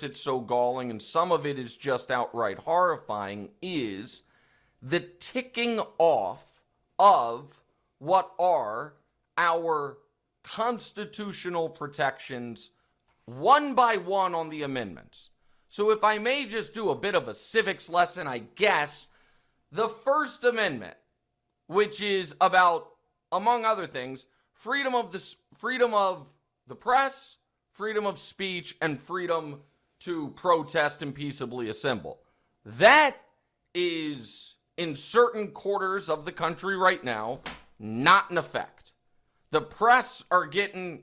it's so galling, and some of it is just outright horrifying, is the ticking off of what are our constitutional protections one by one on the amendments. So if I may just do a bit of a civics lesson, I guess, the First Amendment, which is about, among other things, freedom of the press, freedom of speech, and freedom to protest and peaceably assemble. That is, in certain quarters of the country right now, not in effect. The press are getting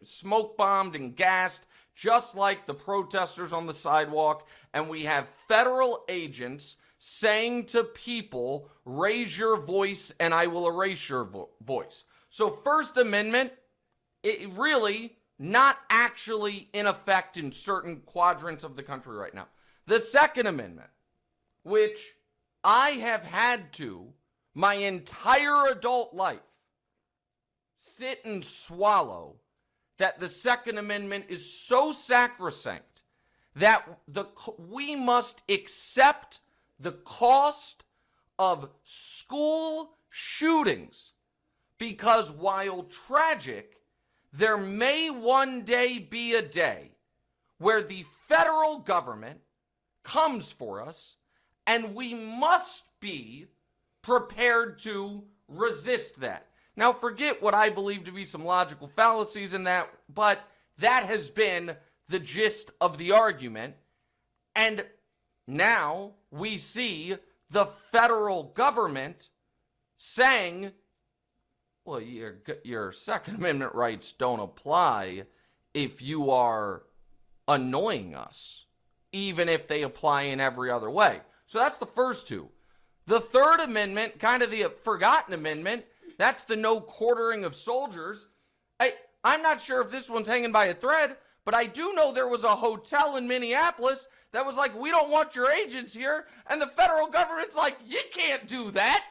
smoke bombed and gassed, just like the protesters on the sidewalk, and we have federal agents saying to people, raise your voice and I will erase your voice. So First Amendment, it really not actually in effect in certain quadrants of the country right now. The Second Amendment, which I have had to, my entire adult life, sit and swallow, that the Second Amendment is so sacrosanct that we must accept the cost of school shootings, because while tragic, there may one day be a day where the federal government comes for us, and we must be prepared to resist that. Now, forget what I believe to be some logical fallacies in that, but that has been the gist of the argument. And now we see the federal government saying, well, your Second Amendment rights don't apply if you are annoying us, even if they apply in every other way. So that's the first two. The Third Amendment, kind of the forgotten amendment, that's the no quartering of soldiers. I'm not sure if this one's hanging by a thread, but I do know there was a hotel in Minneapolis that was like, we don't want your agents here. And the federal government's like, you can't do that.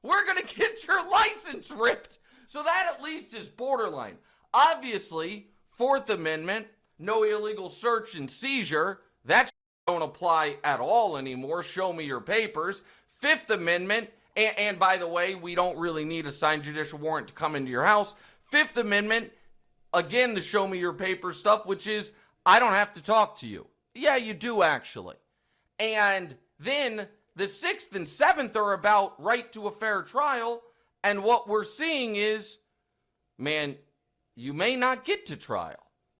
We're going to get your license ripped. So that at least is borderline. Obviously, Fourth Amendment, no illegal search and seizure, that don't apply at all anymore. Show me your papers. Fifth Amendment, and by the way, we don't really need a signed judicial warrant to come into your house. Fifth Amendment, again, the show me your papers stuff, which is, I don't have to talk to you. Yeah, you do actually. And then the Sixth and Seventh are about right to a fair trial. And what we're seeing is, man, you may not get to trial.